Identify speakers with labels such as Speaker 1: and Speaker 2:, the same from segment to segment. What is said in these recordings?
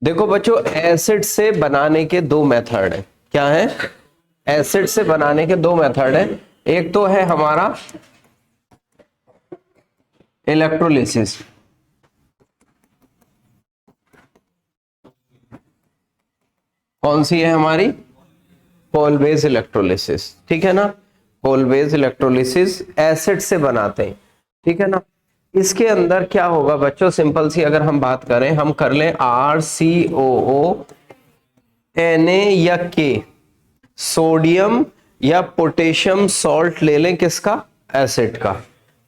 Speaker 1: देखो बच्चों, एसिड से बनाने के दो मेथड है। क्या है? एसिड से बनाने के दो मेथड है। एक तो है हमारा इलेक्ट्रोलिसिस, कौन सी है हमारी? पोल बेस इलेक्ट्रोलिसिस, ठीक है ना। पोल बेस इलेक्ट्रोलिसिस एसिड से बनाते हैं, ठीक है ना। इसके अंदर क्या होगा बच्चों, सिंपल सी अगर हम बात करें, हम कर लें RCOO Na या K, सोडियम या पोटेशियम सॉल्ट ले लें, किसका? एसिड का,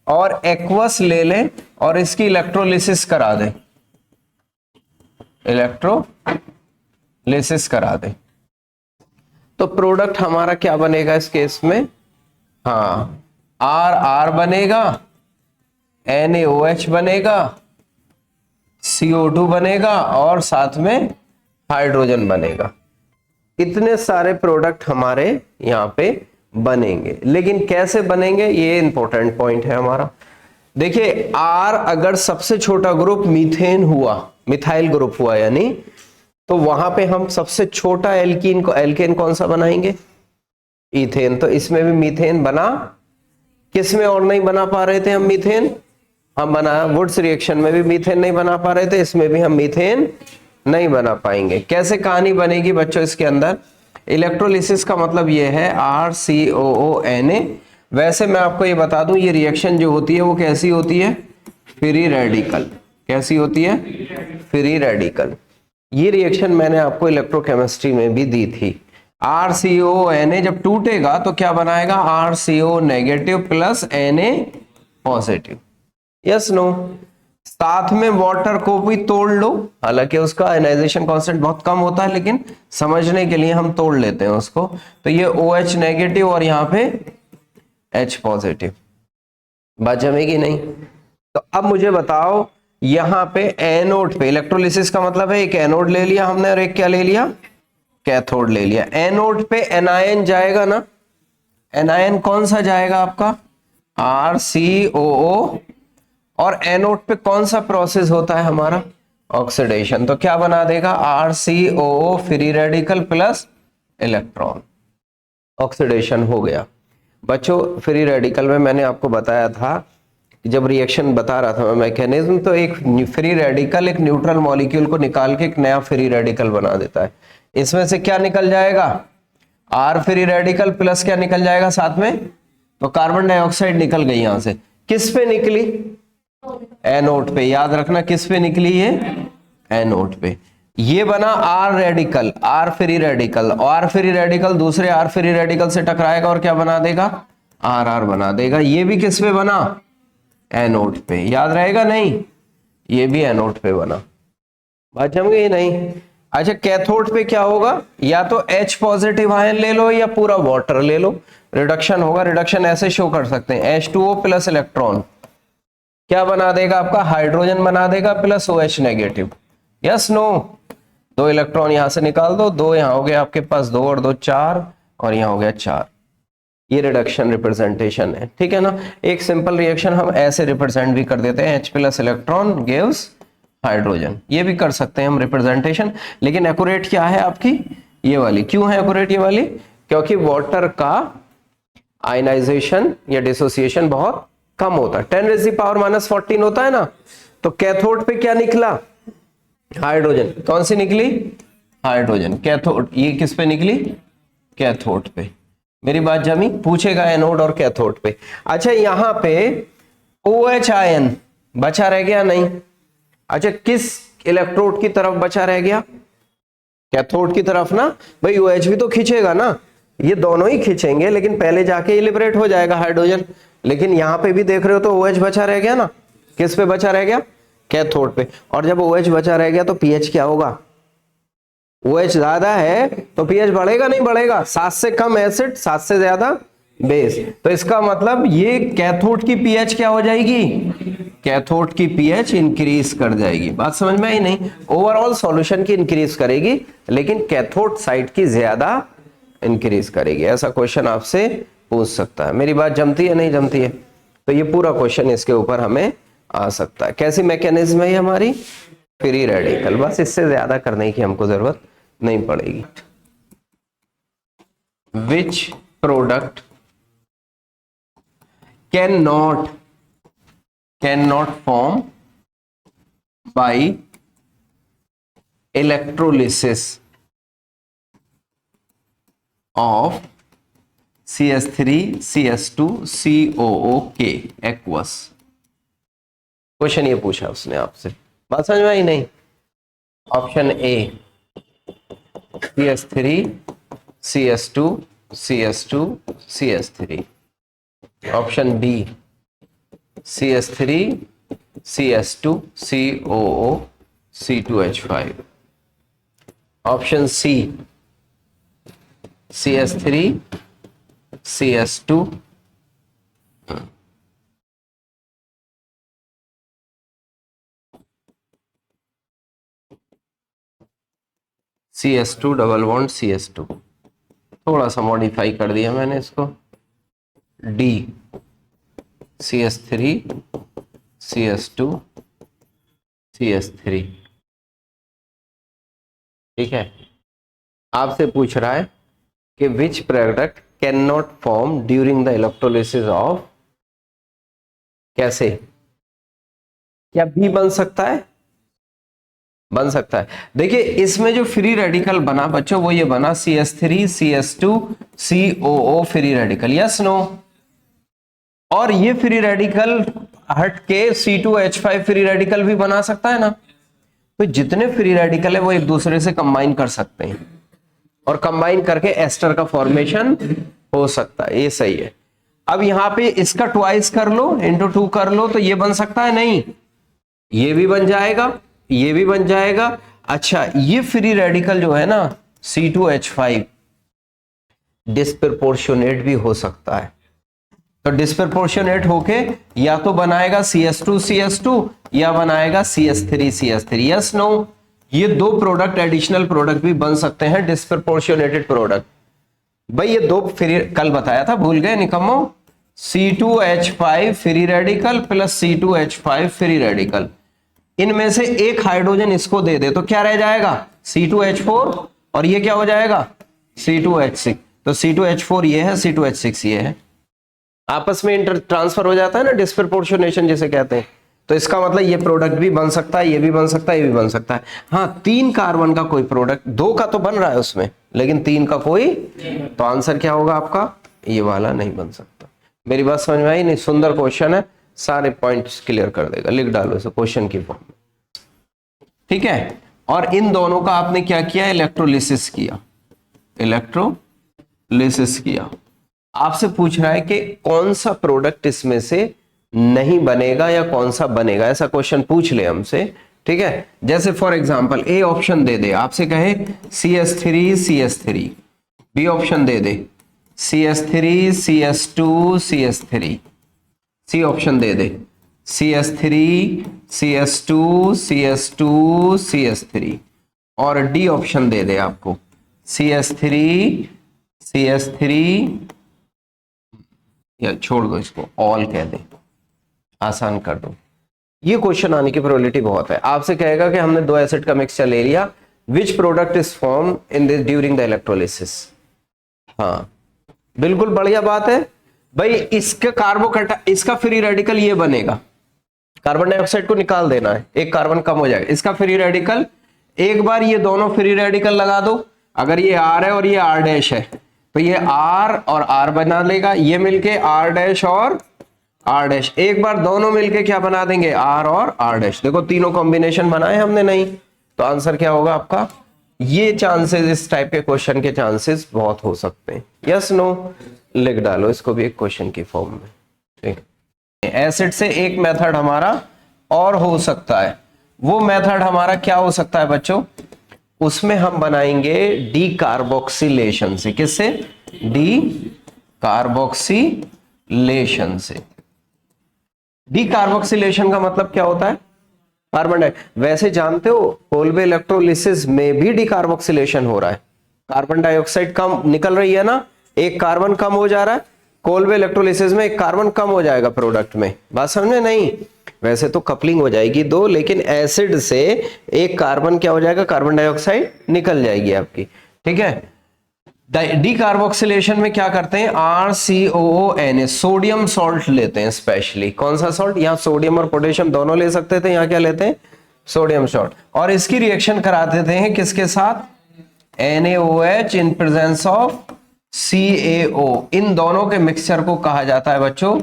Speaker 1: और एक्वस ले लें और इसकी इलेक्ट्रोलिसिस करा दें, इलेक्ट्रोलिसिस करा दें, तो प्रोडक्ट हमारा क्या बनेगा इस केस में? हाँ, RR बनेगा, NaOH बनेगा, CO2 बनेगा और साथ में हाइड्रोजन बनेगा। इतने सारे प्रोडक्ट हमारे यहाँ पे बनेंगे, लेकिन कैसे बनेंगे ये इंपॉर्टेंट पॉइंट है हमारा। देखिए, R अगर सबसे छोटा ग्रुप मीथेन हुआ, मिथाइल ग्रुप हुआ यानी, तो वहां पे हम सबसे छोटा एल्केन कौन सा बनाएंगे? इथेन। तो इसमें भी मीथेन बना, किसमें और नहीं बना पा रहे थे हम मीथेन? हम बना वुड्स रिएक्शन में भी मीथेन नहीं बना पा रहे थे, इसमें भी हम मीथेन नहीं बना पाएंगे। कैसे कहानी बनेगी बच्चों इसके अंदर? इलेक्ट्रोलिसिस का मतलब ये है RCOO Na। वैसे मैं आपको ये बता दूं, ये रिएक्शन जो होती है वो कैसी होती है? Free radical. कैसी होती है? Free radical. ये रिएक्शन मैंने आपको इलेक्ट्रोकेमिस्ट्री में भी दी थी। RCOO Na जब टूटेगा तो क्या बनाएगा? RCO negative plus Na positive. Yes no? साथ में वाटर को भी तोड़ लो, हालांकि उसका आयनाइजेशन कांस्टेंट बहुत कम होता है, लेकिन समझने के लिए हम तोड़ लेते हैं उसको। तो ये OH नेगेटिव और यहाँ पे H पॉजिटिव। बात जमेगी नहीं? तो अब मुझे बताओ, यहाँ पे एनोड पे, इलेक्ट्रोलिसिस का मतलब है एक एनोड ले लिया हमने और एक क्या ले लिया? कैथोड ले लिया। एनोड पे एनायन जाएगा ना, एनायन कौन सा जाएगा आपका? RCOO। और एनोड पे कौन सा प्रोसेस होता है हमारा? ऑक्सीडेशन। तो क्या बना देगा? RCOO free radical plus electron, oxidation हो गया। बच्चों, फ्री रेडिकल में मैंने आपको बताया था, जब रिएक्शन बता रहा था मैं मैकेनिज्म, तो एक फ्री रेडिकल एक न्यूट्रल मॉलिक्यूल को निकाल के एक नया फ्री रेडिकल बना देता है। इसमें से क्या निकल जाएगा? R फ्री रेडिकल प्लस क्या निकल जाएगा साथ में? तो कार्बन डाइऑक्साइड निकल गई यहां से। किस पे निकली? एनोड पे। याद रखना, किस पे निकली ये? एनोड पे। ये बना R radical, R free radical, और फ्री रेडिकल दूसरे R फ्री रेडिकल से टकराएगा और क्या बना देगा? RR बना देगा। ये भी किस पे बना? एनोड पे। याद रहेगा नहीं? ये भी एनोड पे बना। बात जम गई नहीं? अच्छा, कैथोड पे क्या होगा? या तो H पॉजिटिव आयन ले लो या पूरा वाटर ले लो, रिडक्शन होगा। रिडक्शन ऐसे शो कर सकते हैं, H2O प्लस इलेक्ट्रॉन क्या बना देगा आपका? हाइड्रोजन बना देगा plus OH negative. Yes no? दो इलेक्ट्रॉन यहां से निकाल दो, दो यहां हो गए आपके पास, दो और दो चार, और यहां हो गया चार। ये रिडक्शन रिप्रेजेंटेशन है, ठीक है ना। एक सिंपल रिएक्शन हम ऐसे रिप्रेजेंट भी कर देते हैं, H plus electron gives hydrogen. ये भी कर सकते हैं हम रिप्रेजेंटेशन, लेकिन एक्यूरेट क्या है आपकी? ये वाली। क्यों है एक्यूरेट ये वाली? क्योंकि वाटर का आयनाइजेशन या डिसोसिएशन बहुत कम होता है, 10⁻⁻14 होता है ना। तो कैथोड पे क्या निकला? हाइड्रोजन। कौन सी निकली? हाइड्रोजन। कैथोड, ये किस पे निकली? कैथोड पे। मेरी बात जमी? पूछेगा एनोड और कैथोड पे। अच्छा, यहां पे OH आयन बचा रह गया नहीं? अच्छा, किस इलेक्ट्रोड की तरफ बचा रह गया? कैथोड की तरफ ना। भाई OH भी तो खींचेगा ना, ये दोनों ही खींचेंगे, लेकिन पहले जाके ये लिबरेट हो जाएगा हाइड्रोजन। लेकिन यहां पे भी देख रहे हो तो OH बचा रह गया ना। किस पे बचा रह गया? कैथोड पे। और जब OH बचा रह गया तो pH क्या होगा? OH ज्यादा है तो pH बढ़ेगा नहीं बढ़ेगा? 7 से कम एसिड, 7 से ज्यादा बेस। तो इसका मतलब ये कैथोड की pH क्या हो जाएगी? कैथोड की pH इंक्रीज कर जाएगी। बात समझ में आई नहीं? ओवरऑल सॉल्यूशन की इंक्रीज करेगी, लेकिन कैथोड साइड की ज्यादा इंक्रीज करेगी। ऐसा क्वेश्चन आपसे पूछ सकता है। मेरी बात जमती है नहीं जमती है? तो ये पूरा क्वेश्चन इसके ऊपर हमें आ सकता है। कैसी मैकेनिज्म है ये हमारी? फ्री रेडिकल, बस इससे ज्यादा करने की हमको जरूरत नहीं पड़ेगी। Which product can not form by electrolysis of CH3 CH2 COOK aqueous. Question ये पूछा उसने आपसे, बात समझ में आई नहीं? Option A CH3 CH2 CH2 CH3, option B CH3 CH2 COO C2H5, option C CH3 CH2 CH2 double bond CH2, थोड़ा सा मॉडिफाई कर दिया मैंने इसको, डी CH3 CH2 CH3। ठीक है, आपसे पूछ रहा है कि विच product can not form during the electrolysis of, कैसे, क्या बी बन सकता है? बन सकता है। देखिए इसमें जो फ्री रेडिकल बना बच्चों वो ये बना CH3 CH2 COO free radical, yes no? और ये फ्री रेडिकल हट के C2H5 फ्री रेडिकल भी बना सकता है ना। तो जितने फ्री रेडिकल है वो एक दूसरे से कंबाइन कर सकते हैं और कंबाइन करके एस्टर का फॉर्मेशन हो सकता है, ये सही है। अब यहां पे इसका ट्वाइस कर लो, इंटू 2 कर लो, तो ये बन सकता है नहीं, ये भी बन जाएगा, ये भी बन जाएगा। अच्छा ये फ्री रेडिकल जो है ना C2H5 डिस्प्रपोर्शनेट भी हो सकता है, तो डिस्प्रपोर्शनेट होके या तो बनाएगा CH2 CH2 या बनाएगा CH3 CH3, यस नो? ये दो प्रोडक्ट एडिशनल प्रोडक्ट भी बन सकते हैं डिस्प्रपोर्शनेटेड प्रोडक्ट। भाई ये दो फ्री कल बताया था, भूल गए निकम्मो? C2H5 free radical plus C2H5 free radical, इनमें से एक हाइड्रोजन इसको दे दे तो क्या रह जाएगा? C2H4, और ये क्या हो जाएगा? C2H6। तो C2H4 ये है, C2H6 ये है, आपस में इंटर ट्रांसफर हो जाता है ना, डिस्प्रपोर्शनेशन जिसे कहते हैं। तो इसका मतलब ये प्रोडक्ट भी बन सकता है, ये भी बन सकता है, ये भी बन सकता है। हाँ 3 कार्बन का कोई प्रोडक्ट, 2 का तो बन रहा है उसमें, लेकिन 3 का कोई, तो आंसर क्या होगा आपका? ये वाला नहीं बन सकता। मेरी बात समझ में आई नहीं? सुंदर क्वेश्चन है, सारे पॉइंट्स क्लियर कर देगा, लिख डालो इसे क्वेश्चन की फॉर्म में। ठीक है, और इन दोनों का आपने क्या किया? इलेक्ट्रोलिसिस किया, इलेक्ट्रोलिसिस किया। आपसे पूछ रहा है कि कौन सा प्रोडक्ट इसमें से नहीं बनेगा या कौन सा बनेगा, ऐसा क्वेश्चन पूछ ले हमसे। ठीक है, जैसे फॉर एग्जांपल ए ऑप्शन दे दे, आपसे कहे CH3 CH3, बी ऑप्शन दे दे CH3 CH2 CH3, C option दे दे CH3 CH2 CH2 CH3, और डी ऑप्शन दे दे आपको CH3 CH3, या छोड़ दो इसको, ऑल कह दे, आसान कर दो। ये क्वेश्चन आने की प्रोबेबिलिटी बहुत है। आपसे कहेगा कि हमने 2 एसिड का मिक्सचर ले लिया, which product is form in this during the electrolysis. हाँ बिल्कुल बढ़िया बात है भाई, इसका इसका फ्री रेडिकल ये बनेगा, कार्बन डाइऑक्साइड को निकाल देना है, एक कार्बन कम हो जाएगा, इसका फ्री रेडिकल, एक बार ये दोनों फ्री रेडिकल लगा दो, अगर ये R है और ये R डैश है तो ये R और R बना लेगा, ये मिलके R डैश और R डैश, एक बार दोनों मिलके क्या बना देंगे? R और R डैश। देखो तीनों कॉम्बिनेशन बनाए हमने नहीं, तो आंसर क्या होगा आपका? ये चांसेस, इस टाइप के क्वेश्चन के चांसेस बहुत हो सकते हैं, यस नो? लिख डालो इसको भी एक क्वेश्चन की फॉर्म में। ठीक, एसिड से एक मेथड हमारा और हो सकता है, वो मेथड हमारा क्या हो सकता है बच्चों? उसमें हम बनाएंगे डी कार्बोक्सिलेशन से। किससे? डी कार्बोक्सिलेशन से। डी कार्बोक्सिलेशन का मतलब क्या होता है? कार्बन डाइऑक्साइड, वैसे जानते हो कोलबे इलेक्ट्रोलिसिस में भी डी कार्बोक्सिलेशन हो रहा है, कार्बन डाइऑक्साइड कम निकल रही है ना, एक कार्बन कम हो जा रहा है, कोलबे इलेक्ट्रोलिसिस में एक कार्बन कम हो जाएगा प्रोडक्ट में, बात समझ में नहीं? वैसे तो कपलिंग हो जाएगी दो, लेकिन एसिड से एक कार्बन क्या हो जाएगा, कार्बन डाइऑक्साइड निकल जाएगी आपकी, ठीक है। डीकार्बोक्सिलेशन में क्या करते हैं, RCOONA सोडियम सॉल्ट लेते हैं स्पेशली। कौन सा सॉल्ट, यहाँ सोडियम और पोटेशियम दोनों ले सकते थे, यहाँ क्या लेते हैं, सोडियम सॉल्ट। और इसकी रिएक्शन करा देते हैं किसके साथ, NaOH in presence of CaO। इन दोनों के मिक्सचर को कहा जाता है बच्चों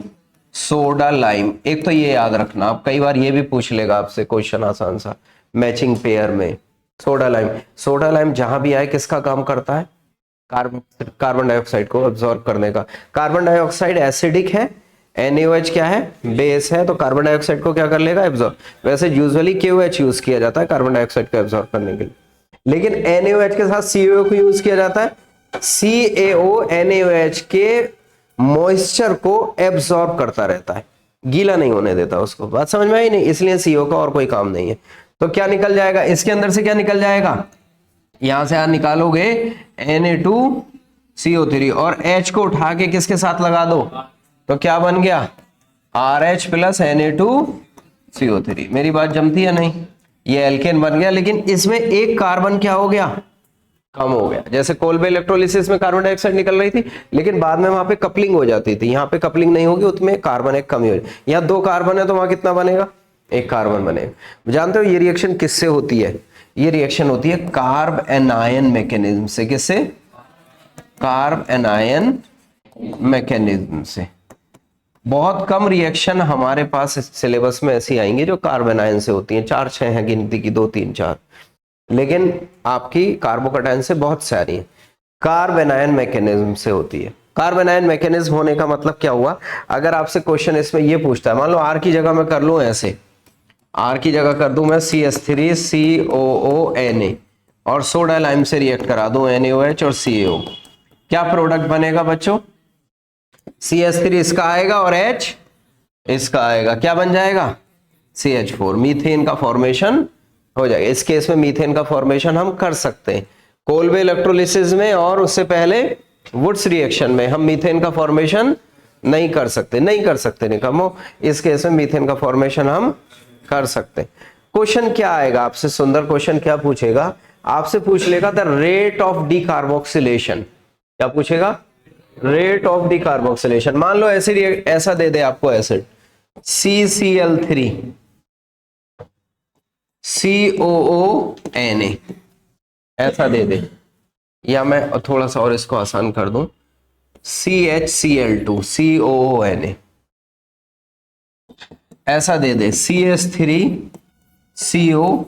Speaker 1: सोडा लाइम। एक तो ये याद रखना, आप कई बार ये भी पूछ लेगा आपसे क्वेश्चन आसान सा मैचिंग पेयर में, सोडा लाइम। सोडा लाइम जहां भी आए किसका काम करता है, कार्बन डाइऑक्साइड को अब्सॉर्ब करने का। कार्बन डाइऑक्साइड एसिडिक है, NaOH क्या है, बेस है, तो कार्बन डाइऑक्साइड को क्या कर लेगा, एब्सॉर्ब। वैसे यूजुअली KOH यूज किया जाता है कार्बन डाइऑक्साइड को एब्सॉर्ब करने के लिए, लेकिन NaOH के साथ CaO को यूज किया जाता है। CaO NaOH के मॉइस्चर को एब्सॉर्ब करता रहता है, गीला नहीं होने देता उसको। बात समझ में आई नहीं, इसलिए CO का और कोई काम नहीं है। तो क्या निकल जाएगा इसके अंदर से, क्या निकल जाएगा, यहां से आप निकालोगे Na2CO3 और H को उठा के किसके साथ लगा दो, तो क्या बन गया, RH प्लस Na2CO3। मेरी बात जमती है नहीं, ये एल्केन बन गया, लेकिन इसमें एक कार्बन क्या हो गया, कम हो गया। जैसे कोलबे इलेक्ट्रोलिसिस में कार्बन डाइऑक्साइड निकल रही थी, लेकिन बाद में वहां पे कपलिंग हो जाती थी, यहाँ पे कपलिंग नहीं होगी, उसमें कार्बन एक कमी हो जाए। यहाँ दो कार्बन है तो वहां कितना बनेगा, एक कार्बन बनेगा। जानते हो ये रिएक्शन किससे होती है, ये रिएक्शन होती है कार्ब एनायन मैकेनिज्म से। किससे, कार्ब एनायन मैकेनिज्म से। बहुत कम रिएक्शन हमारे पास सिलेबस में ऐसी आएंगी जो कार्ब एनायन से होती हैं, 4-6 हैं गिनती की, 2-3-4, लेकिन आपकी कार्बोकैटायन से बहुत सारी है। कार्ब एनायन मैकेनिज्म से होती है। कार्ब एनायन मैकेनिज्म होने का मतलब क्या हुआ, अगर आपसे क्वेश्चन इसमें ये पूछता है, मान लो R की जगह मैं कर लूं ऐसे, R की जगह कर दूं मैं CH3COONA और सोडा लाइम से रिएक्ट करा दूं NaOH और CaO, क्या प्रोडक्ट बनेगा बच्चों, CH3 इसका आएगा और H इसका आएगा, क्या बन जाएगा, CH4। मीथेन का फॉर्मेशन हो जाएगा। इस केस में मीथेन का फॉर्मेशन हम कर सकते हैं कोलबे इलेक्ट्रोलिसिस में, और उससे पहले वुड्स रिएक्शन में हम मीथेन का फॉर्मेशन नहीं कर सकते निकम्मो। इस केस में मीथेन का फॉर्मेशन हम कर सकते हैं। क्वेश्चन क्या आएगा आपसे, सुंदर क्वेश्चन क्या पूछेगा, आपसे पूछ लेगा द रेट ऑफ डीकार्बोक्सिलेशन। क्या पूछेगा, रेट ऑफ डीकार्बोक्सिलेशन। मान लो ऐसा दे दे आपको एसिड CCl3 COONA ऐसा दे दे, या मैं थोड़ा सा और इसको आसान कर दूं CHCl2 COONA ऐसा दे दे, CH3 CO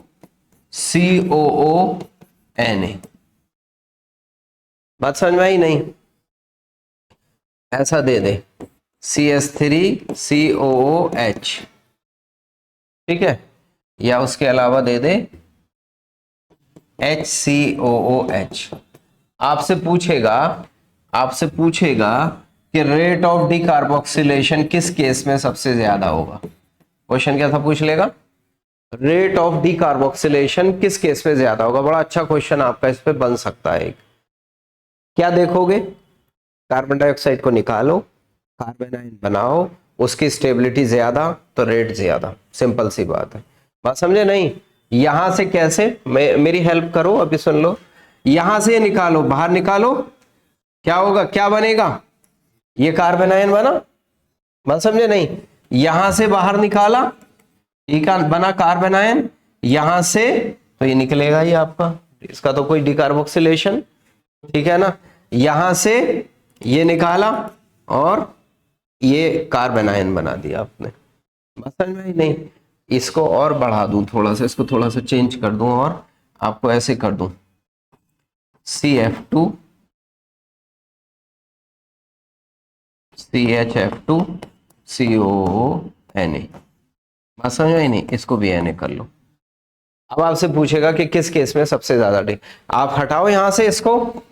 Speaker 1: COONA। बात समझ में आई नहीं, ऐसा दे दे CH3 COOH, ठीक है, या उसके अलावा दे दे HCOOH। आपसे पूछेगा कि रेट ऑफ डीकार्बोक्सिलेशन किस केस में सबसे ज्यादा होगा। क्वेश्चन क्या था, पूछ लेगा रेट ऑफ डीकार्बोक्सिलेशन किस केस में ज्यादा होगा। बड़ा अच्छा क्वेश्चन आपका इस पे बन सकता है। क्या देखोगे, कार्बन डाइऑक्साइड को निकालो, कार्बन आयन बनाओ, उसकी स्टेबिलिटी ज्यादा तो रेट ज्यादा, सिंपल सी बात है। बात समझे नहीं, यहां से कैसे, मेरी हेल्प करो, अभी सुन लो, यहां से निकालो, बाहर निकालो, क्या होगा, क्या बनेगा, ये कार्बन आयन बना। बात समझे नहीं, यहां से बाहर निकाला, ठीक है, बना कार्बन आयन, यहां से तो ये निकलेगा ही आपका, इसका तो कोई डीकार्बोक्सिलेशन, ठीक है ना। यहां से ये निकाला और ये कार्बन आयन बना दिया आपने। बात समझ में नहीं, इसको और बढ़ा दूं थोड़ा सा, इसको थोड़ा सा चेंज कर दूं और आपको ऐसे कर दूं CF2 CHF2 COONA। बात समझ में नहीं, इसको भी Na कर लो। अब आपसे पूछेगा कि किस केस में सबसे ज्यादा डी, आप हटाओ यहां से इसको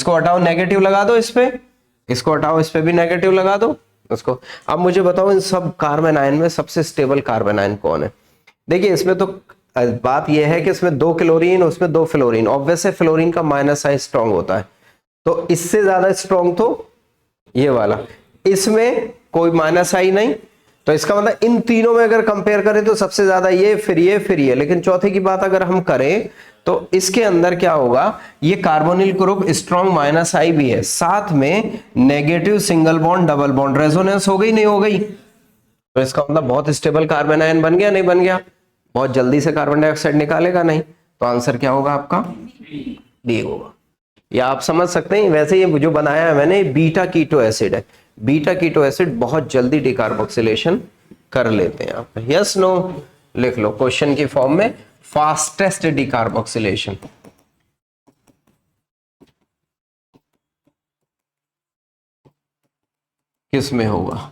Speaker 1: हटाओ, नेगेटिव लगा दो इस पे, इसको हटाओ, इस पे भी नेगेटिव लगा दो उसको। अब मुझे बताओ इन सब कार्बन आयन में सबसे स्टेबल कार्बन आयन कौन है। देखिए इसमें तो बात यह है कि इसमें 2 क्लोरीन, उसमें 2 फ्लोरीन, ऑब्वियस है फ्लोरीन का माइनस आई स्ट्रॉन्ग होता है, तो इससे ज्यादा स्ट्रॉन्ग तो ये वाला। इसमें कोई माइनस आई नहीं, तो इसका मतलब इन तीनों में अगर कंपेयर करें तो सबसे ज्यादा ये, फिर ये, फिर ये। लेकिन चौथे की बात अगर हम करें तो इसके अंदर क्या होगा, ये कार्बोनिल ग्रुप स्ट्रॉन्ग माइनस आई भी है, साथ में negative single bond double bond, resonance हो गई नहीं हो गई? तो इसका मतलब बहुत स्टेबल कार्बन आयन बन गया नहीं बन गया? बहुत जल्दी से कार्बन डाइऑक्साइड निकालेगा नहीं? तो आंसर क्या होगा आपका? डी होगा। या आप समझ सकते हैं वैसे ये जो बनाया है मैंने, बीटा कीटो एसिड है। बीटा कीटो एसिड बहुत जल्दी डिकार्बोक्सिलेशन कर लेते हैं आप। यस नो लिख लो क्वेश्चन की फॉर्म में, फास्टेस्ट डिकार्बोक्सिलेशन। किस में होगा?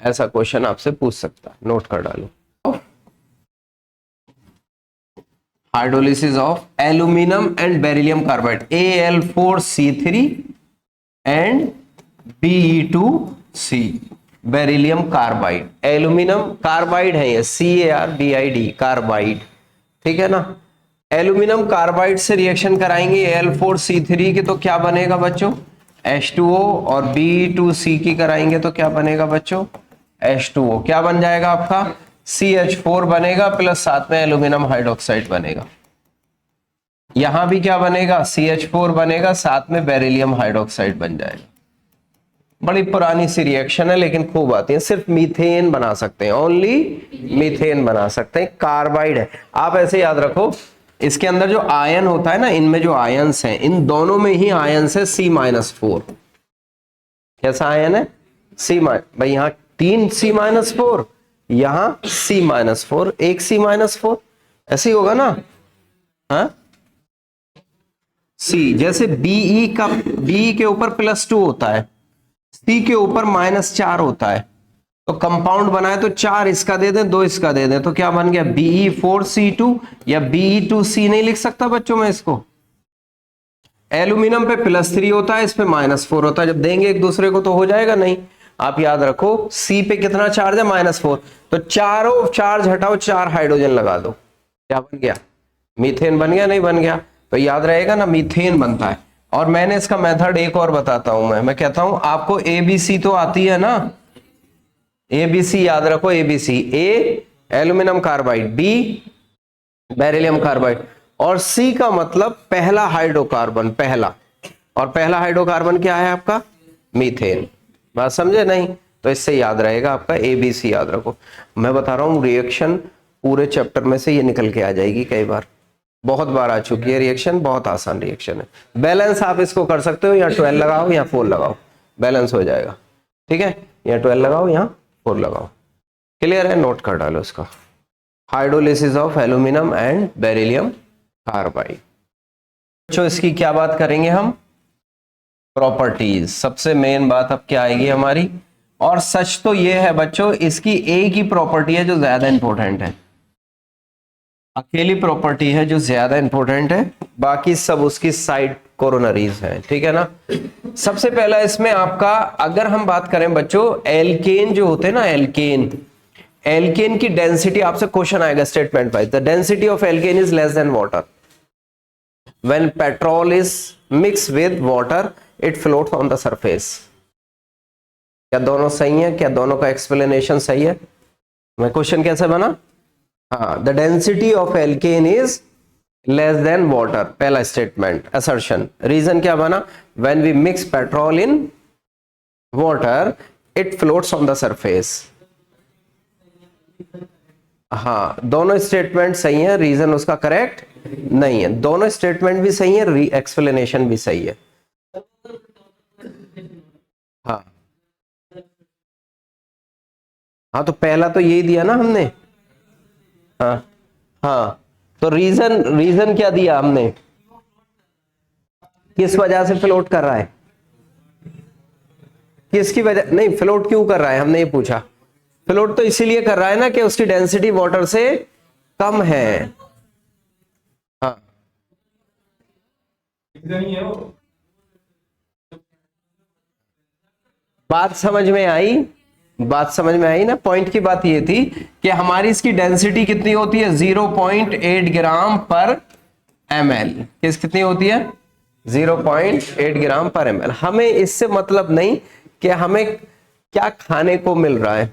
Speaker 1: ऐसा क्वेश्चन आपसे पूछ सकता है, नोट कर डालो। Hydrolysis of aluminium and beryllium carbide, Al4C3 and Be2C, beryllium carbide. Aluminium carbide है ये, CARBID कार्बाइड, ठीक है ना। एल्यूमिनियम कार्बाइड से रिएक्शन कराएंगे Al4C3 की तो क्या बनेगा बच्चों? H2O, और Be2C की कराएंगे तो क्या बनेगा बच्चों? H2O। क्या बन जाएगा आपका? CH4 बनेगा, प्लस साथ में एल्यूमिनियम हाइड्रोक्साइड बनेगा। यहां भी क्या बनेगा? CH4 बनेगा, साथ में बेरिलियम हाइड्रोक्साइड बन जाएगा। बड़ी पुरानी सी रिएक्शन है लेकिन खूब आती है। सिर्फ मीथेन बना सकते हैं, ओनली मीथेन बना सकते हैं। कार्बाइड है, आप ऐसे याद रखो, इसके अंदर जो आयन होता है ना, इनमें जो आयन्स हैं, इन दोनों में ही आयन्स है C-4। कैसा आयन है? भाई यहाँ 3 C-4, यहां C-4, एक C-4, ऐसे ही होगा ना? हाँ, C जैसे Be का, B के ऊपर +2 होता है, C के ऊपर -4 होता है, तो कंपाउंड बनाए तो 4 इसका दे दें, 2 इसका दे दें, तो क्या बन गया? Be4C2 या Be2C नहीं लिख सकता बच्चों में इसको? एल्यूमिनियम पे +3 होता है, इस पे -4 होता है, जब देंगे एक दूसरे को तो हो जाएगा नहीं? आप याद रखो C पे कितना चार्ज है? -4, तो चारों चार्ज हटाओ, 4 हाइड्रोजन लगा दो, क्या बन गया? मीथेन बन गया नहीं बन गया? तो याद रहेगा ना, मीथेन बनता है। और मैंने इसका मेथड एक और बताता हूं, मैं कहता हूं आपको ABC तो आती है ना, ABC याद रखो, ABC, A aluminium carbide, B beryllium carbide, और C का मतलब पहला हाइड्रोकार्बन, पहला, और पहला हाइड्रोकार्बन क्या है आपका? मीथेन। बात समझे नहीं? तो इससे याद रहेगा आपका ABC याद रखो। मैं बता रहा हूं रिएक्शन पूरे चैप्टर में से ये निकल के आ जाएगी, कई बार, बहुत बार आ चुकी है रिएक्शन, बहुत आसान रिएक्शन है। बैलेंस आप इसको कर सकते हो, या 12 लगाओ या 4 लगाओ, बैलेंस हो जाएगा, ठीक है? या 12 लगाओ या 4 लगाओ। क्लियर है? नोट कर डालो इसका। Hydrolysis of aluminium and beryllium carbide. बच्चों इसकी क्या बात करेंगे हम? प्रॉपर्टीज। सबसे मेन बात अब क्या आएगी हमारी? और सच तो ये है बच्चों, इसकी एक ही प्रॉपर्टी है जो ज्यादा इंपॉर्टेंट है, अकेली प्रॉपर्टी है जो ज्यादा इंपॉर्टेंट है, बाकी सब उसकी साइड कोरोनरीज है, ठीक है ना। सबसे पहला इसमें आपका, अगर हम बात करें बच्चों, एल्केन जो होते हैं ना, एल्केन की डेंसिटी, आपसे क्वेश्चन आएगा statement wise, the density of alkane is less than water when petrol is mix with water, it floats on the surface. क्या दोनों सही है? क्या दोनों का एक्सप्लेनेशन सही है? मैं क्वेश्चन कैसे बना? हाँ, the density of alkane is less than water, पहला स्टेटमेंट, असर्शन। रीजन क्या बना? When we mix petrol in water, it floats on the surface. हाँ, दोनों स्टेटमेंट सही है, रीजन उसका करेक्ट नहीं है। दोनों स्टेटमेंट भी सही है, एक्सप्लेनेशन भी सही है। हाँ हाँ, तो पहला तो यही दिया ना हमने। हाँ हाँ, तो रीजन क्या दिया हमने? किस वजह से फ्लोट कर रहा है? किसकी वजह? नहीं, फ्लोट क्यों कर रहा है हमने ये पूछा। फ्लोट तो इसीलिए कर रहा है ना कि उसकी डेंसिटी वाटर से कम है। हाँ, बात समझ में आई? बात समझ में आई ना? पॉइंट की बात ये थी कि हमारी इसकी डेंसिटी कितनी होती है? 0.8 ग्राम पर ml। कितनी होती है? 0.8 ग्राम पर ml। हमें इससे मतलब नहीं कि हमें क्या खाने को मिल रहा है,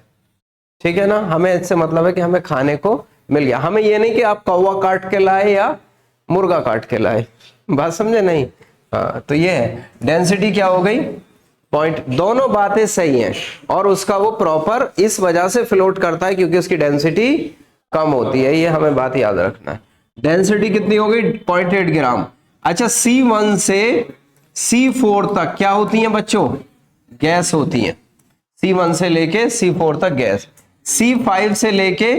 Speaker 1: ठीक है ना, हमें इससे मतलब है कि हमें खाने को मिल गया। हमें ये नहीं कि आप कौवा काट के लाए या मुर्गा काट के लाए, बात समझे नहीं। हाँ, तो ये है डेंसिटी क्या हो गई, पॉइंट। दोनों बातें सही हैं, और उसका वो प्रॉपर इस वजह से फ्लोट करता है क्योंकि उसकी डेंसिटी कम होती है, ये हमें बात याद रखना है। डेंसिटी कितनी हो गई, 0.8 ग्राम। अच्छा, C1 से C4 तक क्या होती हैं बच्चों, गैस होती हैं। C1 से लेके C4 तक गैस, C5 से लेके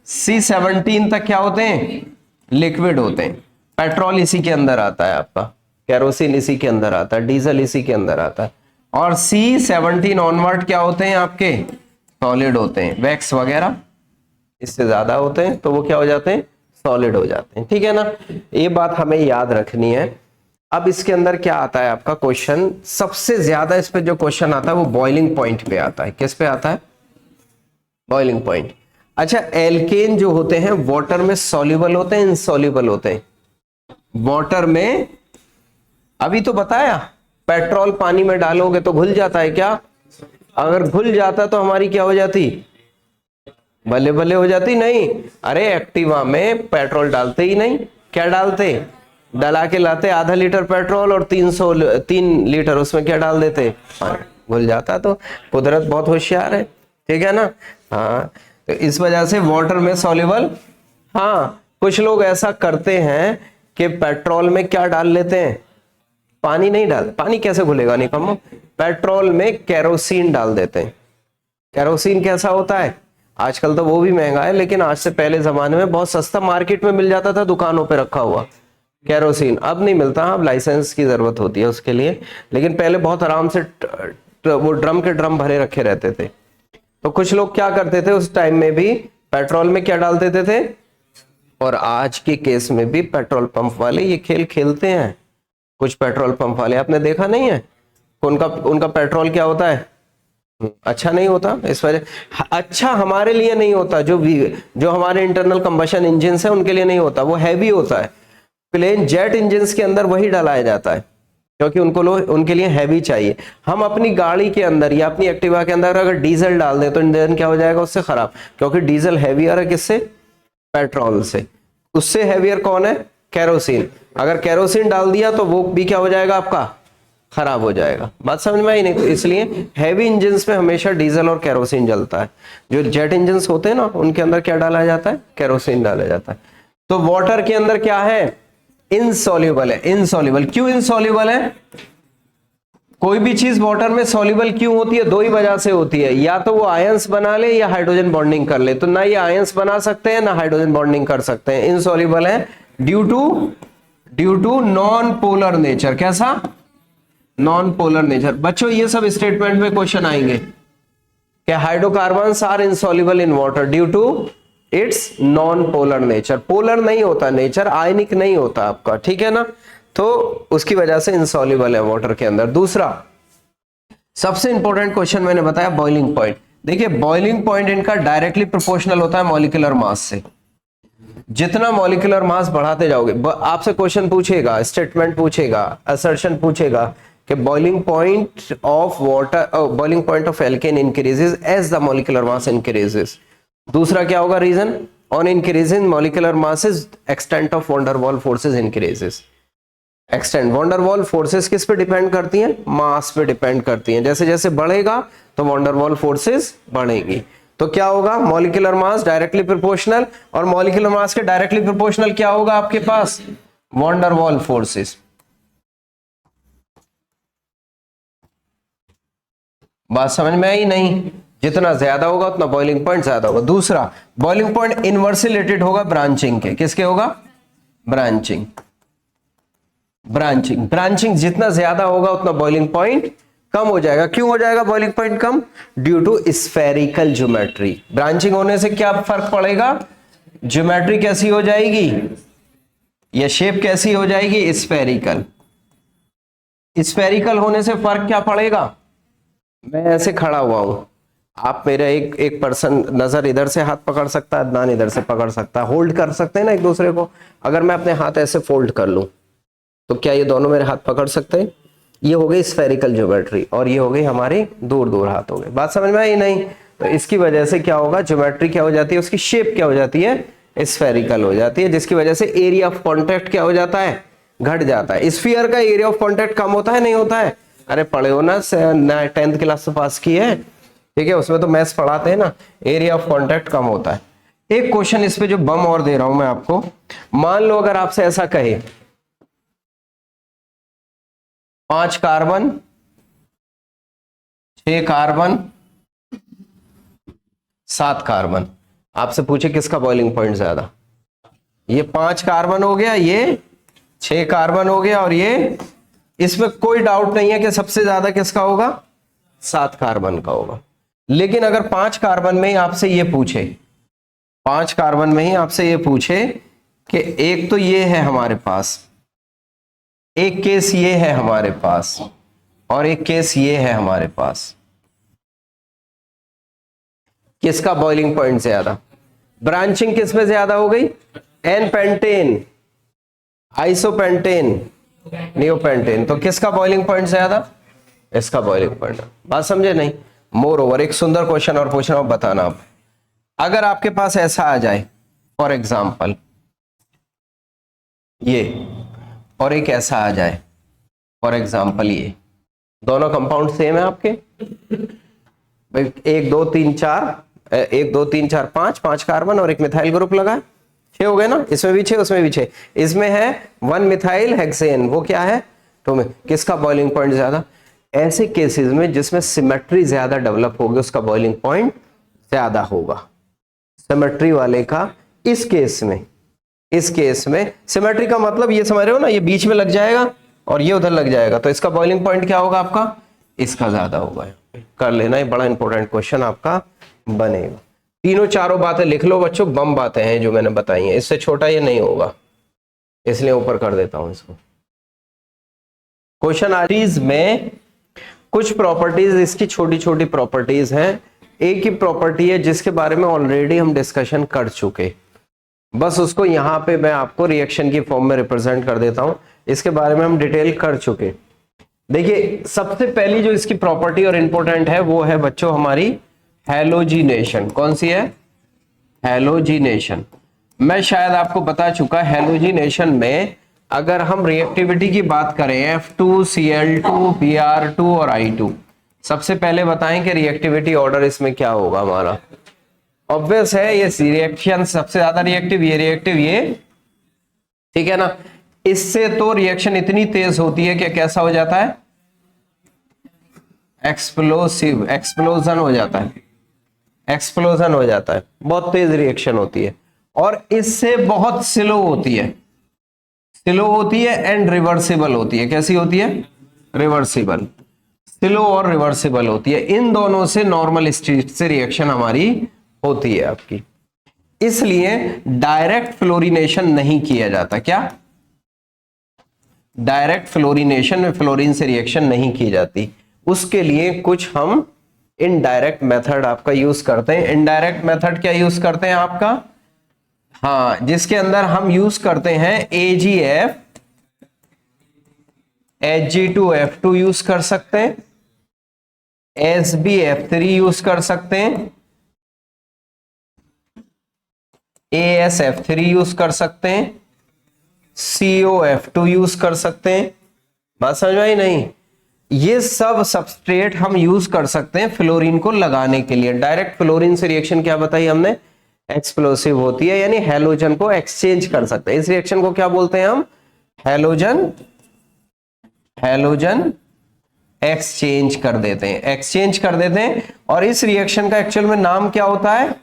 Speaker 1: C17 तक क्या होते हैं, लिक्विड होते हैं। पेट्रोल इसी के अंदर आता है आपका, केरोसिन इसी के अंदर आता है, डीजल इसी के अंदर आता है। और C17 ऑनवर्ड क्या होते हैं आपके, सॉलिड होते हैं। वैक्स वगैरह इससे ज्यादा होते हैं तो वो क्या हो जाते हैं, सॉलिड हो जाते हैं। ठीक है ना, ये बात हमें याद रखनी है। अब इसके अंदर क्या आता है आपका क्वेश्चन, सबसे ज्यादा इस पे जो क्वेश्चन आता है वो बॉइलिंग पॉइंट पे आता है। किस पे आता है, बॉइलिंग पॉइंट। अच्छा, एल्केन जो होते हैं वाटर में सॉल्युबल होते हैं, इनसॉल्युबल होते हैं। वाटर में अभी तो बताया, पेट्रोल पानी में डालोगे तो घुल जाता है क्या, अगर घुल जाता तो हमारी क्या हो जाती, बल्ले बल्ले हो जाती। नहीं, अरे एक्टिवा में पेट्रोल डालते ही नहीं, क्या डालते, डला के लाते आधा लीटर पेट्रोल और 3 लीटर उसमें क्या डाल देते, पानी, घुल जाता। तो कुदरत बहुत होशियार है, ठीक है ना। हाँ, तो इस वजह से वाटर में सॉल्युबल। हाँ, कुछ लोग ऐसा करते हैं कि पेट्रोल में क्या डाल लेते हैं, पानी नहीं डाल, पानी कैसे घुलेगा निकम्मो, पेट्रोल में केरोसिन डाल देते हैं। केरोसिन कैसा होता है, आजकल तो वो भी महंगा है, लेकिन आज से पहले जमाने में बहुत सस्ता मार्केट में मिल जाता था, दुकानों पे रखा हुआ केरोसिन। अब नहीं मिलता, अब लाइसेंस की जरूरत होती है उसके लिए, लेकिन पहले बहुत आराम से वो ड्रम के ड्रम भरे रखे रहते थे। तो कुछ लोग क्या करते थे उस टाइम में भी, पेट्रोल में क्या डाल देते थे। और आज के केस में भी पेट्रोल पंप वाले ये खेल खेलते हैं। कुछ पेट्रोल पंप वाले आपने देखा नहीं है, उनका पेट्रोल क्या होता है, अच्छा नहीं होता। इस वजह अच्छा हमारे लिए नहीं होता, जो हमारे इंटरनल कंबशन इंजन है उनके लिए नहीं होता, वो हैवी होता है। प्लेन जेट इंजन के अंदर वही डालाया जाता है क्योंकि उनके लिए हैवी चाहिए। हम अपनी गाड़ी के अंदर या अपनी एक्टिवा के अंदर अगर डीजल डाल दें तो इंजन क्या हो जाएगा उससे खराब, क्योंकि डीजल हैवियर है किससे, पेट्रोल से। उससे हैवियर कौन है, केरोसिन। अगर केरोसिन डाल दिया तो वो भी क्या हो जाएगा आपका, खराब हो जाएगा। बात समझ में आई नहीं। तो इसलिए हैवी इंजन्स में हमेशा डीजल और केरोसिन जलता है। जो जेट इंजन्स होते हैं ना उनके अंदर क्या डाला जाता है, केरोसिन डाला जाता है। तो वाटर के अंदर क्या है, इनसॉल्युबल है। इनसॉल्युबल क्यों इनसॉल्युबल है, कोई भी चीज वाटर में सॉल्युबल क्यों होती है, दो ही वजह से होती है, या तो वो आयंस बना ले या हाइड्रोजन बॉन्डिंग कर ले। तो ना ये आयंस बना सकते हैं ना हाइड्रोजन बॉन्डिंग कर सकते हैं, इनसॉल्युबल है due to non polar nature. कैसा, नॉन पोलर नेचर। बच्चों ये सब स्टेटमेंट में क्वेश्चन आएंगे कि hydrocarbons are insoluble in water due to its non polar nature. Polar नहीं होता नेचर, आयनिक नहीं होता आपका, ठीक है ना, तो उसकी वजह से इनसॉल्युबल है वाटर के अंदर। दूसरा सबसे इंपॉर्टेंट क्वेश्चन मैंने बताया बॉइलिंग पॉइंट। देखिए बॉइलिंग पॉइंट इनका डायरेक्टली प्रोपोर्शनल होता है मॉलिक्यूलर मास से। जितना मॉलिक्यूलर मास बढ़ाते जाओगे, आपसे क्वेश्चन पूछेगा, स्टेटमेंट पूछेगा, असर्शन पूछेगा कि boiling point of water, boiling point of alkane increases as the molecular mass increases. दूसरा क्या होगा reason, on increasing molecular masses extent of van der Waals forces increases. Extent, van der Waals forces किस पे depend करती हैं, मास पे depend करती हैं। जैसे जैसे बढ़ेगा तो वैन डर वाल फोर्सेस बढ़ेगी। तो क्या होगा, मॉलिक्यूलर मास डायरेक्टली प्रोपोर्शनल, और मॉलिक्यूलर मास के डायरेक्टली प्रोपोर्शनल क्या होगा आपके पास, वैन डर वाल फोर्सेस। बात समझ में आई नहीं, जितना ज्यादा होगा उतना बॉइलिंग पॉइंट ज्यादा होगा। दूसरा बॉइलिंग पॉइंट इनवर्सली रिलेटेड होगा ब्रांचिंग के। किसके होगा, ब्रांचिंग। ब्रांचिंग जितना ज्यादा होगा उतना बॉइलिंग पॉइंट कम हो जाएगा। क्यों हो जाएगा बॉइलिंग पॉइंट कम, due to spherical geometry. Branching होने से क्या फर्क पड़ेगा, ज्योमेट्री कैसी हो जाएगी, या शेप कैसी हो जाएगी, स्फेरिकल। स्फेरिकल होने से फर्क क्या पड़ेगा, मैं ऐसे खड़ा हुआ हूं, आप मेरा एक पर्सन नजर इधर से हाथ पकड़ सकता है, अदनान इधर से पकड़ सकता है, होल्ड कर सकते हैं ना एक दूसरे को। अगर मैं अपने हाथ ऐसे फोल्ड कर लूं तो क्या ये दोनों मेरे हाथ पकड़ सकते हैं, ये हो गई स्फेरिकल ज्योमेट्री, और ये हो गई हमारे दूर दूर हाथ हो गए। बात समझ में आई नहीं। तो इसकी वजह से क्या होगा, ज्योमेट्री क्या हो जाती है, उसकी शेप क्या हो जाती है, स्फेरिकल हो जाती है, जिसकी वजह से एरिया ऑफ कॉन्टैक्ट क्या हो जाता है, घट जाता है। स्फीयर का एरिया ऑफ कॉन्टैक्ट कम होता है नहीं होता है, अरे पढ़े हो ना, 10th क्लास से पास की है, ठीक है, उसमें तो मैथ्स पढ़ाते हैं ना, एरिया ऑफ कॉन्टैक्ट कम होता है। एक क्वेश्चन इस पे जो बम और दे रहा हूं मैं आपको, मान लो अगर आपसे ऐसा कहे 5 कार्बन 6 कार्बन 7 कार्बन, आपसे पूछे किसका बॉइलिंग पॉइंट ज्यादा, ये 5 कार्बन हो गया, ये 6 कार्बन हो गया, और ये, इसमें कोई डाउट नहीं है कि सबसे ज्यादा किसका होगा, 7 कार्बन का होगा। लेकिन अगर 5 कार्बन में ही आपसे ये पूछे, 5 कार्बन में ही आपसे ये पूछे कि एक तो ये है हमारे पास, एक केस ये है हमारे पास, और एक केस ये है हमारे पास, किसका बॉइलिंग पॉइंट ज्यादा, ब्रांचिंग किस में ज्यादा हो गई, एन पेंटेन, आइसोपेंटेन, नियोपेंटेन, तो किसका बॉइलिंग पॉइंट ज्यादा, इसका बॉइलिंग पॉइंट। बात समझे नहीं। मोर ओवर एक सुंदर क्वेश्चन और पूछ रहा हूं, बताना आप, अगर आपके पास ऐसा आ जाए फॉर एग्जाम्पल ये, और एक ऐसा आ जाए फॉर एग्जाम्पल ये, दोनों कंपाउंड सेम है आपके, 1 2 3 4 1 2 3 4 5 कार्बन और एक मिथाइल ग्रुप लगा, 6 हो गए ना, इसमें भी 6 उसमें भी 6, इसमें है 1 मिथाइल हेक्सेन, वो क्या है, तो में किसका बॉइलिंग पॉइंट ज्यादा। ऐसे केसेस में जिसमें सिमेट्री ज्यादा डेवलप होगी उसका बॉइलिंग पॉइंट ज्यादा होगा, सिमेट्री वाले का। इस केस में सिमेट्री का मतलब ये समझ रहे हो ना, ये बीच में लग जाएगा और ये उधर लग जाएगा, तो इसका बॉइलिंग पॉइंट क्या होगा आपका, इसका ज्यादा होगा। कर लेना, ये बड़ा इंपॉर्टेंट क्वेश्चन आपका बनेगा। तीनों चारों बातें लिख लो बच्चों, बम बातें हैं जो मैंने बताई हैं, इससे छोटा ये नहीं होगा, इसलिए ऊपर कर देता हूं इसको। क्वेश्चन आर्टीज में कुछ प्रॉपर्टीज, इसकी छोटी छोटी प्रॉपर्टीज हैं। एक ही प्रॉपर्टी है जिसके बारे में ऑलरेडी हम डिस्कशन कर चुके, बस उसको यहां पे मैं आपको रिएक्शन की फॉर्म में रिप्रेजेंट कर देता हूं, इसके बारे में हम डिटेल कर चुके। देखिए सबसे पहली जो इसकी प्रॉपर्टी और इंपॉर्टेंट है वो है बच्चों हमारी हैलोजिनेशन। कौन सी है, हैलोजिनेशन। मैं शायद आपको बता चुका, हैलोजिनेशन में अगर हम रिएक्टिविटी की बात करें F2Cl2 Br2 और I2, सबसे पहले बताएं कि रिएक्टिविटी ऑर्डर इसमें क्या होगा हमारा। ऑब्वियस है ये रिएक्शन सबसे ज्यादा रिएक्टिव, ये रिएक्टिव, ये, ठीक है ना। इससे तो रिएक्शन इतनी तेज होती है कि कैसा हो जाता है, एक्सप्लोसिव, एक्सप्लोजन हो जाता है, एक्सप्लोजन हो जाता है, बहुत तेज रिएक्शन होती है। और इससे बहुत स्लो होती है, स्लो होती है एंड रिवर्सिबल होती है। कैसी होती है, रिवर्सिबल, स्लो और रिवर्सिबल होती है। इन दोनों से नॉर्मल स्टेट से रिएक्शन हमारी होती है आपकी, इसलिए डायरेक्ट फ्लोरिनेशन नहीं किया जाता। क्या, डायरेक्ट फ्लोरिनेशन में फ्लोरीन से रिएक्शन नहीं की जाती, उसके लिए कुछ हम इनडायरेक्ट मेथड आपका यूज करते हैं। इनडायरेक्ट मेथड क्या यूज करते हैं आपका, हाँ, जिसके अंदर हम यूज करते हैं AgF Hg2F2 यूज कर सकते हैं, SbF3 यूज कर सकते हैं, AsF3 यूज कर सकते हैं, COF2 यूज कर सकते हैं। बात समझ में आई नहीं, ये सब सबस्ट्रेट हम यूज कर सकते हैं फ्लोरीन को लगाने के लिए। डायरेक्ट फ्लोरीन से रिएक्शन क्या बताई हमने, एक्सप्लोसिव होती है, यानी हैलोजन को एक्सचेंज कर सकते हैं। इस रिएक्शन को क्या बोलते हैं हम, हैलोजन, हैलोजन एक्सचेंज कर देते हैं, एक्सचेंज कर देते हैं। और इस रिएक्शन का एक्चुअल में नाम क्या होता है,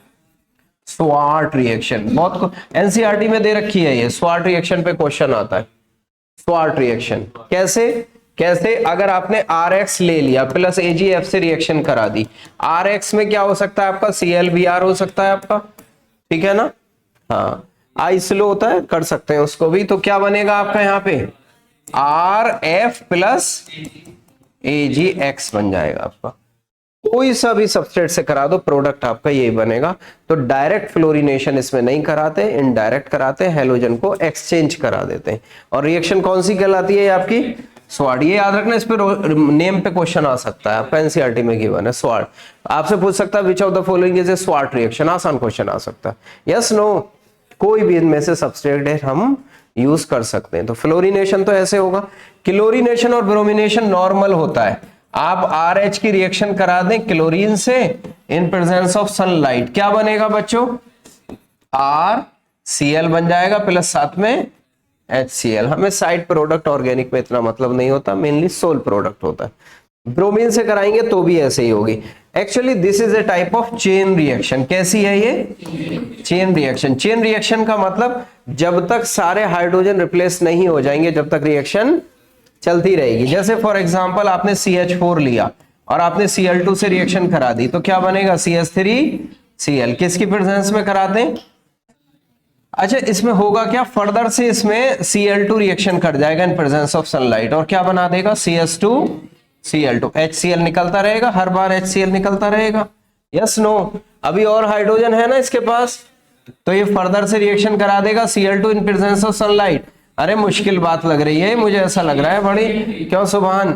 Speaker 1: स्वार्ट रिएक्शन। बहुत एनसीईआरटी में दे रखी है ये, स्वार्ट रिएक्शन पे क्वेश्चन आता है। स्वार्ट रिएक्शन कैसे, कैसे, अगर आपने RX ले लिया प्लस AgF से रिएक्शन करा दी, RX में क्या हो सकता है आपका, ClBr हो सकता है आपका, ठीक है ना, हाँ, I स्लो होता है, कर सकते हैं उसको भी। तो क्या बनेगा आपका यहाँ पे, RF प्लस AgX बन जाएगा आपका। कोई सा भी सबस्ट्रेट से करा दो, प्रोडक्ट आपका यही बनेगा। तो डायरेक्ट फ्लोरिनेशन इसमें नहीं कराते, इनडायरेक्ट कराते हैं, हैलोजन को एक्सचेंज करा देते हैं। और रिएक्शन कौन सी कहलाती है आपकी, स्वाड, ये याद रखना, इस पे नेम पे क्वेश्चन आ सकता है, आपका एनसीईआरटी में गिवन है स्वाड। आपसे पूछ सकता है which of the following is a स्वाड reaction, आसान क्वेश्चन आ सकता है। यस नो, कोई भी इनमें से सब्सट्रेट हम यूज कर सकते हैं। तो फ्लोरिनेशन तो ऐसे होगा। क्लोरीनेशन और ब्रोमिनेशन नॉर्मल होता है। आप RH की रिएक्शन करा दें क्लोरीन से इन प्रेजेंस ऑफ सनलाइट, क्या बनेगा बच्चों? RCl बन जाएगा प्लस साथ में HCl। हमें साइड प्रोडक्ट ऑर्गेनिक में इतना मतलब नहीं होता, मेनली सोल प्रोडक्ट होता है। ब्रोमीन से कराएंगे तो भी ऐसे ही होगी। Actually this is a type of chain reaction. कैसी है ये? Chain reaction. चेन रिएक्शन का मतलब जब तक सारे हाइड्रोजन रिप्लेस नहीं हो जाएंगे जब तक रिएक्शन चलती रहेगी। जैसे फॉर एग्जांपल आपने CH4 लिया और आपने Cl2 से रिएक्शन करा दी तो क्या बनेगा? CH3Cl। किसकी प्रेजेंस में कराते हैं? अच्छा, इसमें होगा क्या, फर्दर से इसमें Cl2 रिएक्शन कर जाएगा इन प्रेजेंस ऑफ सनलाइट और क्या बना देगा? CH2Cl2। HCl निकलता रहेगा, हर बार HCl निकलता रहेगा। Yes no? अभी और हाइड्रोजन है ना इसके पास, तो ये फर्दर से रिएक्शन करा देगा Cl2 in presence of sunlight. अरे मुश्किल बात लग रही है मुझे, ऐसा लग रहा है बड़ी, क्यों सुभान?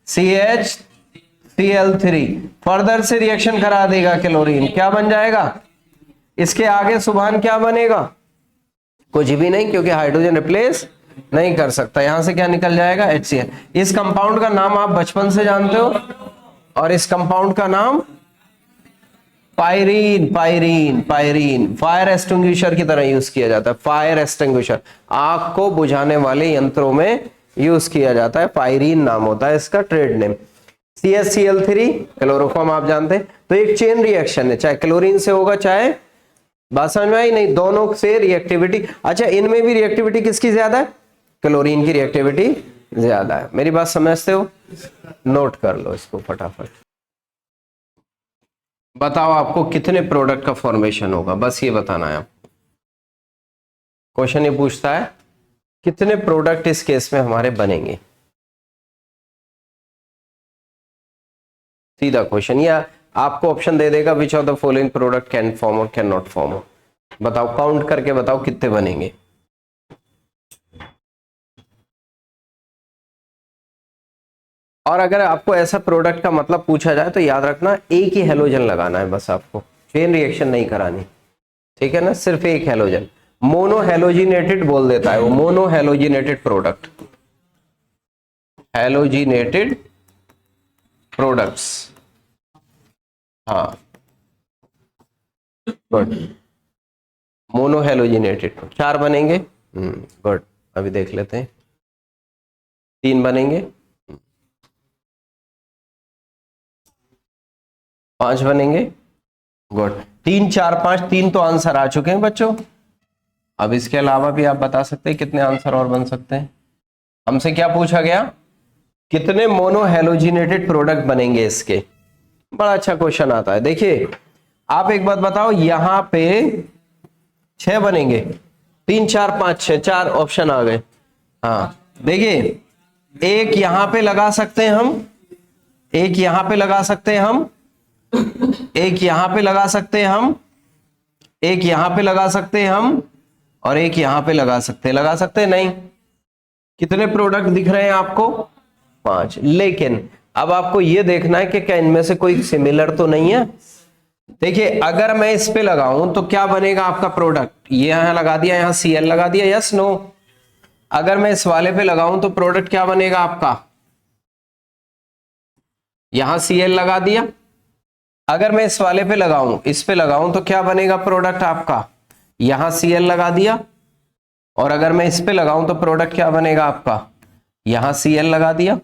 Speaker 1: CHCl3 फर्दर से रिएक्शन करा देगा क्लोरीन, क्या बन जाएगा? इसके आगे सुभान क्या बनेगा? कुछ भी नहीं, क्योंकि हाइड्रोजन रिप्लेस नहीं कर सकता। यहां से क्या निकल जाएगा? HCl। इस कंपाउंड का नाम आप बचपन से जानते हो, और इस कंपाउंड का नाम pyrene. Pyrene, pyrene fire extinguisher की तरह यूज किया जाता है। फायर एक्सटिंग्विशर, आग को बुझाने वाले यंत्रों में यूज किया जाता है। पायरीन नाम होता है इसका, ट्रेड नेम। CHCl3 क्लोरोफॉर्म आप जानते हैं। तो एक चेन रिएक्शन है, चाहे क्लोरीन से होगा चाहे, बात समझ में आई नहीं? दोनों से रिएक्टिविटी। अच्छा, इनमें भी रिएक्टिविटी किसकी ज्यादा है? क्लोरीन की रिएक्टिविटी ज्यादा है। मेरी बात समझते हो? नोट कर लो इसको फटाफट। बताओ आपको कितने प्रोडक्ट का फॉर्मेशन होगा, बस ये बताना है आपको। क्वेश्चन ये पूछता है कितने प्रोडक्ट इस केस में हमारे बनेंगे, सीधा क्वेश्चन। या आपको ऑप्शन दे देगा which of the following product can form और कैन नॉट फॉर्म। बताओ, काउंट करके बताओ कितने बनेंगे। और अगर आपको ऐसा प्रोडक्ट का मतलब पूछा जाए तो याद रखना एक ही हेलोजन लगाना है बस, आपको चेन रिएक्शन नहीं करानी, ठीक है ना? सिर्फ एक हेलोजन, मोनो हेलोजिनेटेड बोल देता है वो, mono halogenated product, halogenated products. हाँ गुड, मोनो हेलोजिनेटेड 4 बनेंगे। गुड, अभी देख लेते हैं। 3 बनेंगे, 5 बनेंगे। गुड, 3 4 5, 3 तो आंसर आ चुके हैं बच्चों। अब इसके अलावा भी आप बता सकते हैं कितने आंसर और बन सकते हैं। हमसे क्या पूछा गया? कितने मोनो हेलोजिनेटेड प्रोडक्ट बनेंगे इसके। बड़ा अच्छा क्वेश्चन आता है। देखिए आप एक बात बताओ, यहां पे 6 बनेंगे, 3 4 5 6, 4 ऑप्शन आ गए। हाँ देखिए, एक यहां पे लगा सकते हैं हम, एक यहां पे लगा सकते हैं हम, एक यहां पे लगा सकते हैं हम, एक यहां पे लगा सकते हैं हम, और एक यहां पे लगा सकते हैं नहीं। कितने प्रोडक्ट दिख रहे हैं आपको? 5। लेकिन अब आपको यह देखना है कि क्या इनमें से कोई सिमिलर तो नहीं है। देखिए अगर मैं इस पे लगाऊं तो क्या बनेगा आपका प्रोडक्ट? ये यहां लगा दिया, यहां Cl लगा दिया, यस नो? अगर मैं इस वाले पे लगाऊं तो प्रोडक्ट क्या बनेगा आपका? यहां Cl लगा दिया। अगर मैं इस वाले पे लगाऊं, इस पे लगाऊं तो क्या बनेगा प्रोडक्ट आपका? यहां Cl लगा दिया। और अगर मैं इस पे लगाऊं तो प्रोडक्ट क्या बनेगा आपका? यहां Cl लगा दिया।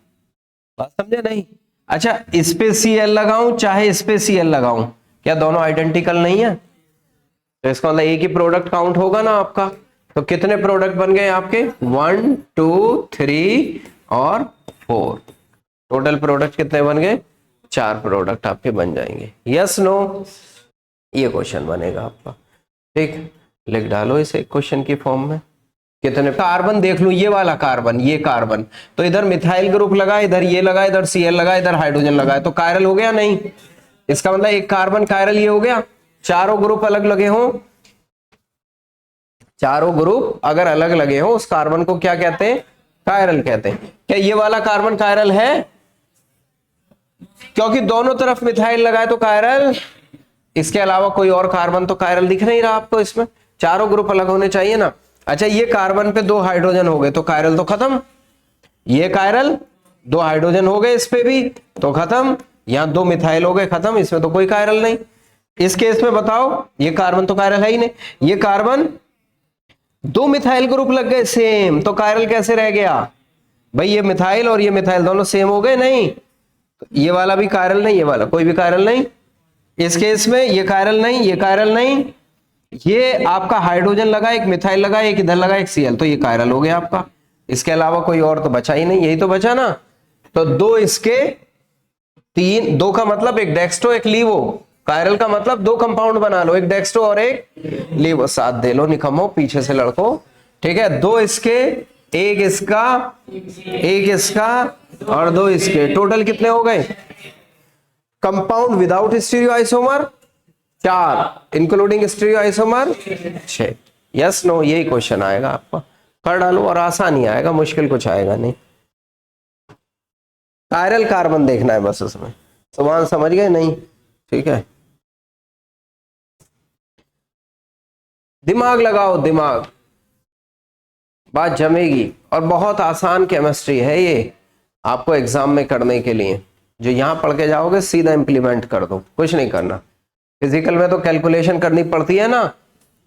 Speaker 1: बात समझे नहीं? अच्छा, इस पे Cl लगाऊं चाहे इस पे Cl लगाऊं, क्या दोनों आइडेंटिकल नहीं है? तो इसका मतलब एक ही प्रोडक्ट काउंट होगा ना आपका। तो कितने प्रोडक्ट बन गए आपके? 1 2 3 और 4। टोटल प्रोडक्ट कितने बन गए? 4 प्रोडक्ट आपके बन जाएंगे। Yes no? ये क्वेश्चन बनेगा आपका। ठीक, लिख डालो इसे क्वेश्चन की फॉर्म में। कितने कार्बन देख लो, ये वाला कार्बन, ये कार्बन, तो इधर मिथाइल ग्रुप लगा, इधर ये लगा, इधर Cl लगा, इधर हाइड्रोजन लगा, तो कायरल हो गया नहीं? इसका मतलब एक कार्बन कायरल ये हो गया। चारों ग्रुप अलग लगे हों, चारों ग्रुप अगर अलग लगे हो उस कार्बन को क्या कहते हैं? कायरल कहते हैं। क्या ये वाला कार्बन कायरल है? क्योंकि दोनों तरफ मिथाइल लगाए तो कायरल, इसके अलावा कोई और कार्बन तो कायरल दिख नहीं रहा आपको, इसमें चारों ग्रुप अलग होने चाहिए ना। अच्छा, ये कार्बन पे 2 हाइड्रोजन हो गए तो कायरल तो खत्म, ये कायरल 2 हाइड्रोजन हो गए इस पे भी तो खत्म, यहां 2 मिथाइल हो गए खत्म, इसमें तो कोई कायरल नहीं। इस केस में बताओ, ये कार्बन तो कायरल है ही नहीं, ये कार्बन 2 मिथाइल ग्रुप लग गए सेम, तो कायरल कैसे रह गया भाई? ये मिथाइल और ये मिथाइल दोनों सेम हो गए, नहीं तो ये वाला भी कायरल नहीं, ये वाला कोई भी कायरल नहीं। इस केस में ये कायरल नहीं, ये कायरल नहीं, ये आपका हाइड्रोजन लगा, एक मिथाइल लगा, एक इधर लगा, एक Cl, तो ये कायरल हो गया आपका। इसके अलावा कोई और तो बचा ही नहीं, यही तो बचा ना। तो 2 इसके 3, 2 का मतलब एक डेक्स्ट्रो एक लीवो, कायरल का मतलब 2 कंपाउंड बना लो, एक डेक्स्ट्रो और एक लीवो, साथ दे लो निकम्मो पीछे से लड़को, ठीक है। 2 इसके, एक इसका, एक इसका और 2 इसके, टोटल कितने हो गए? Compound without stereoisomer 4, including stereoisomer 6। Yes no, यही क्वेश्चन आएगा आपका, कर डालो और आसान ही आएगा, मुश्किल कुछ आएगा नहीं। कायरल कार्बन देखना है बस उसमें, सवाल समझ गए? नहीं, ठीक है। दिमाग लगाओ, दिमाग, बात जमेगी। और बहुत आसान केमिस्ट्री है ये, आपको एग्जाम में करने के लिए, जो यहां पढ़ के जाओगे सीधा इंप्लीमेंट कर दो, कुछ नहीं करना। फिजिकल में तो कैलकुलेशन करनी पड़ती है ना,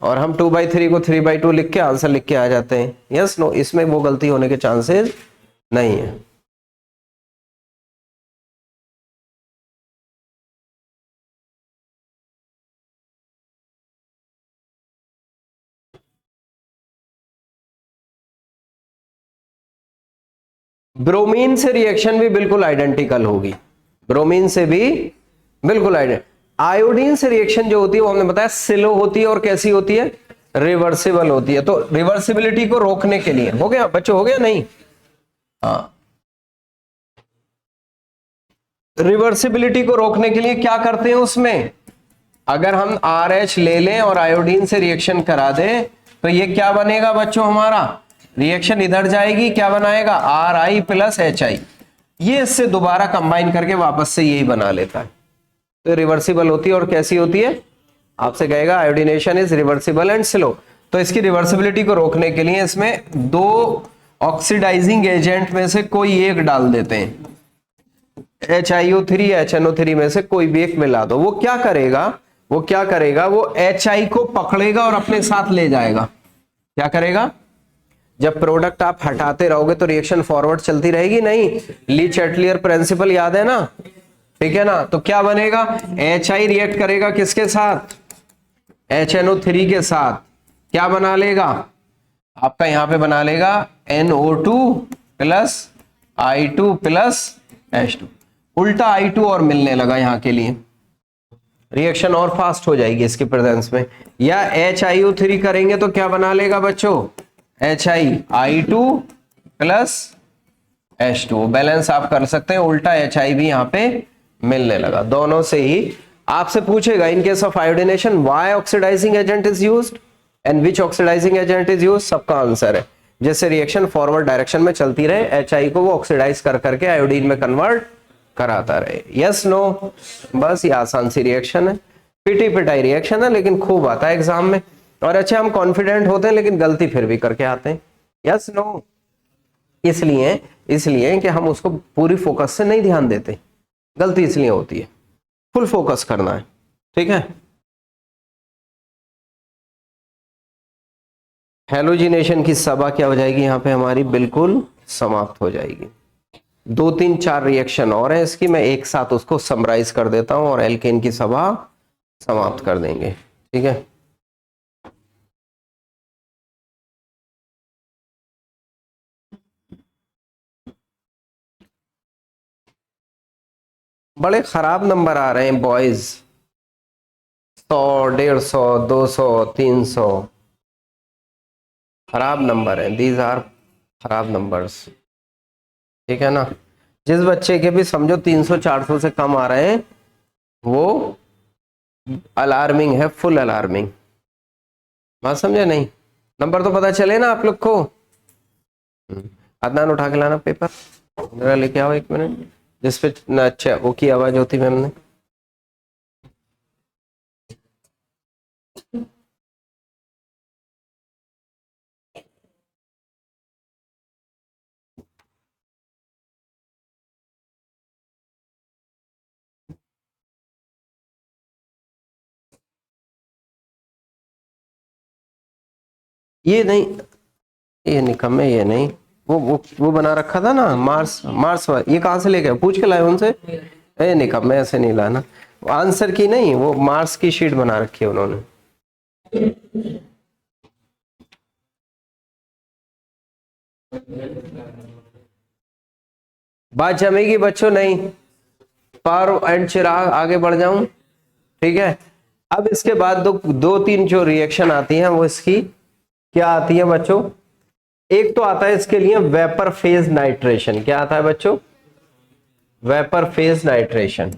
Speaker 1: और हम 2/3 को 3/2 लिख के आंसर लिख के आ जाते हैं। यस नो, इसमें वो गलती होने के चांसेस नहीं है। ब्रोमीन से रिएक्शन भी बिल्कुल आइडेंटिकल होगी, ब्रोमीन से भी बिल्कुल आइडेंटिकल। आयोडीन से रिएक्शन जो होती है वो हमने बताया स्लो होती है, और कैसी होती है? रिवर्सिबल होती है। तो रिवर्सिबिलिटी को रोकने के लिए, हो गया बच्चों, हो गया नहीं? हाँ, रिवर्सिबिलिटी को रोकने के लिए क्या करते हैं उसमें, अगर हम RH ले लें और आयोडीन से रिएक्शन करा दें तो ये क्या बनेगा बच्चों? हमारा रिएक्शन इधर जाएगी, क्या बनाएगा? Ri प्लस HI, ये इससे दोबारा कंबाइन करके वापस से यही बना लेता है। तो रिवर्सिबल होती है, और कैसी होती है? आपसे कहेगा iodination is reversible and slow. तो इसकी रिवर्सिबिलिटी को रोकने के लिए इसमें 2 ऑक्सीडाइजिंग एजेंट में से कोई एक डाल देते हैं, HiO3 HNO3 में से कोई भी एक मिला दो। वो क्या करेगा? वो क्या करेगा? वो HI को पकड़ेगा और अपने साथ ले जाएगा। क्या करेगा? जब प्रोडक्ट आप हटाते रहोगे तो रिएक्शन फॉरवर्ड चलती रहेगी, नहीं? ली चैटलियर प्रिंसिपल याद है ना, ठीक है ना? तो क्या बनेगा? HI रिएक्ट करेगा किसके साथ? HNO3 के साथ। क्या बना लेगा? आपका यहां पे बना लेगा NO2 plus I2 plus H2। उल्टा I2 और मिलने लगा यहां के लिए, रिएक्शन और फास्ट हो जाएगी इसके प्रेजेंस में। या HiO3 करेंगे तो क्या बना लेगा बच्चों? I2 प्लस H2, बैलेंस आप कर सकते हैं, उल्टा HI भी यहां पे मिलने लगा। दोनों से ही आपसे पूछेगा in case of iodination why oxidising agent is used and which oxidising agent is used, सबका आंसर है जिससे रिएक्शन फॉरवर्ड डायरेक्शन में चलती रहे, HI को वो ऑक्सीडाइज कर करके आयोडीन में कन्वर्ट कराता रहे। यस नो, बस ये आसान सी रिएक्शन है, पिटी पिटाई रिएक्शन है, लेकिन खूब आता है एग्जाम में। और अच्छा, हम कॉन्फिडेंट होते हैं लेकिन गलती फिर भी करके आते हैं। यस नो, इसलिए कि हम उसको पूरी फोकस से नहीं ध्यान देते, गलती इसलिए होती है, फुल फोकस करना है, ठीक है। हेलोजिनेशन की सभा क्या हो जाएगी यहां पे हमारी? बिल्कुल समाप्त हो जाएगी। 2 3 4 रिएक्शन और है इसकी, मैं एक साथ उसको समराइज कर देता हूं और एल्केन की सभा समाप्त कर देंगे, ठीक है। बड़े खराब नंबर आ रहे हैं बॉयज, 100 150 200 300, खराब नंबर है, दीज आर खराब नंबर्स, ठीक है ना। जिस बच्चे के भी समझो 300 400 से कम आ रहे हैं वो अलार्मिंग है, फुल अलार्मिंग, बात समझे नहीं? नंबर तो पता चले ना आप लोग को। अदनान उठा के लाना पेपर, जरा लेके आओ 1 मिनट, जिसपे ना अच्छा वो की आवाज होती मैम ने। ये नहीं, ये निकम्मे, ये नहीं, वो बना रखा था ना मार्स, मार्स वाला, ये कहाँ से लेके आए? पूछ के लाए उनसे? ए निकम्मे, ऐसे नहीं लाना, आंसर की नहीं, वो मार्स की शीट बना रखी है उन्होंने। बात जमेगी बच्चों? नहीं? पारो एंड चिराग आगे बढ़ जाऊं? ठीक है। अब इसके बाद दो तीन जो रिएक्शन आती हैं वो इसकी क्या आती है बच्चों? एक तो आता है इसके लिए वेपर फेज नाइट्रेशन। क्या आता है बच्चों? Vapour phase nitration.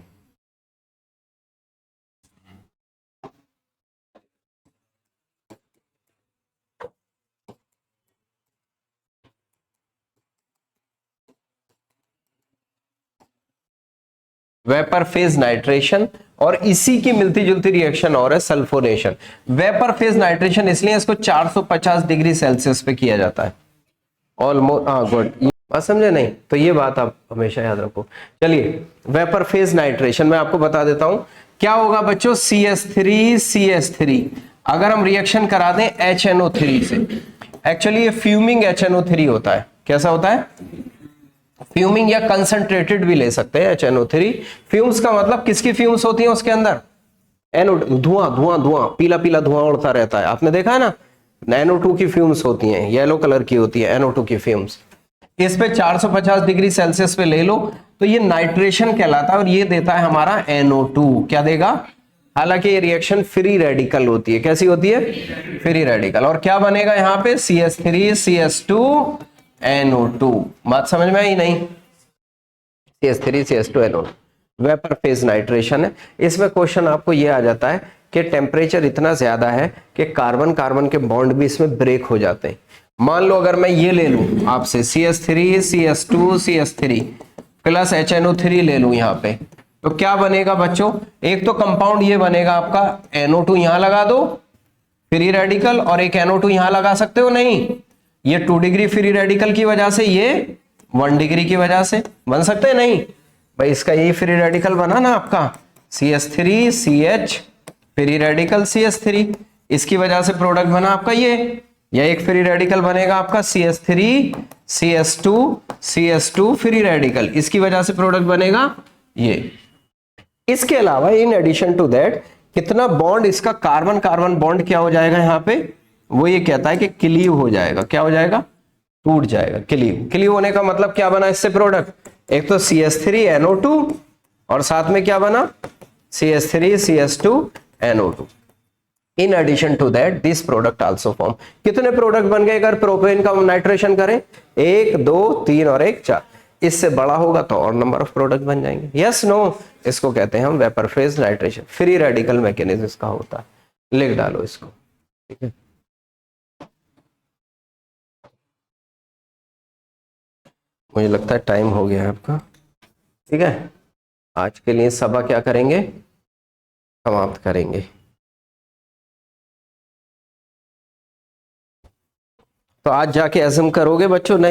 Speaker 1: Vapour phase nitration, और इसी की मिलती जुलती रिएक्शन और है सल्फोनेशन। वेपर फेज नाइट्रेशन इसलिए इसको 450 डिग्री सेल्सियस पे किया जाता है ऑलमोस्ट। हाँ गुड, बात समझे? नहीं तो ये बात आप हमेशा याद रखो। चलिए, वेपर फेज नाइट्रेशन मैं आपको बता देता हूं क्या होगा बच्चों। CH3 अगर हम रिएक्शन करा दें HNO3 से, एक्चुअली ये फ्यूमिंग HNO3 होता है। कैसा होता है? फ्यूमिंग, या कंसंट्रेटेड भी ले सकते हैं HNO3। फ्यूम्स का मतलब किसकी फ्यूम्स होती हैं उसके अंदर? धुआं धुआं धुआं, पीला पीला धुआं उड़ता रहता है, आपने देखा है ना। NO2 की फ्यूम्स होती हैं, येलो कलर की होती है NO2 की फ्यूम्स। इस पे 450 डिग्री सेल्सियस पे ले लो तो ये नाइट्रेशन कहलाता है, और ये देता है हमारा NO2। क्या देगा? हालांकि ये रिएक्शन फ्री रेडिकल होती है। कैसी होती है? Free radical. और क्या बनेगा यहाँ पे? CH3 CH2 NO2। बात समझ में आई नहीं? CH3 CH2 NO2 vapour phase nitration है। इसमें क्वेश्चन आपको ये आ जाता है कि टेम्परेचर इतना ज्यादा है कि कार्बन कार्बन के बॉन्ड भी इसमें ब्रेक हो जाते हैं। मान लो अगर मैं ये ले लूं आपसे CH3 CH2 CH3 plus HNO3 ले लूं यहाँ पे, तो क्या बनेगा बच्चों? एक तो कंपाउंड ये बनेगा आपका, NO2 यहां लगा दो फ्री रेडिकल, और एक NO2 यहां लगा सकते हो नहीं? ये 2 डिग्री फ्री रेडिकल की वजह से, ये 1 डिग्री की वजह से बन सकते हैं नहीं? भाई इसका यही फ्री रेडिकल बना ना आपका, CH3 CH free radical CH3, इसकी वजह से प्रोडक्ट बना आपका ये। या एक फ्री रेडिकल बनेगा आपका CH3 CH2 फ्री रेडिकल, इसकी वजह से प्रोडक्ट बनेगा ये। इसके अलावा इन एडिशन टू दैट कितना बॉन्ड इसका कार्बन कार्बन बॉन्ड क्या हो जाएगा यहाँ पे? वो ये कहता है कि क्लीव हो जाएगा। क्या हो जाएगा? टूट जाएगा। क्लीव, क्लीव होने का मतलब क्या बना इससे प्रोडक्ट? एक तो CH3 NO2, और साथ में क्या बना? CH3 CH2 NO2। In addition to that this product also form. कितने प्रोडक्ट बन गए अगर प्रोपेन का नाइट्रेशन करें? 1 2 3 और 1 4। इससे बड़ा होगा तो और नंबर ऑफ प्रोडक्ट बन जाएंगे। Yes no? इसको कहते हैं हम vapour phase nitration. Free radical mechanism इसका होता है। लिख डालो इसको, ठीक है। मुझे लगता है टाइम हो गया है आपका, ठीक है। आज के लिए सभा क्या करेंगे? समाप्त करेंगे। तो आज जाके एजम करोगे बच्चों?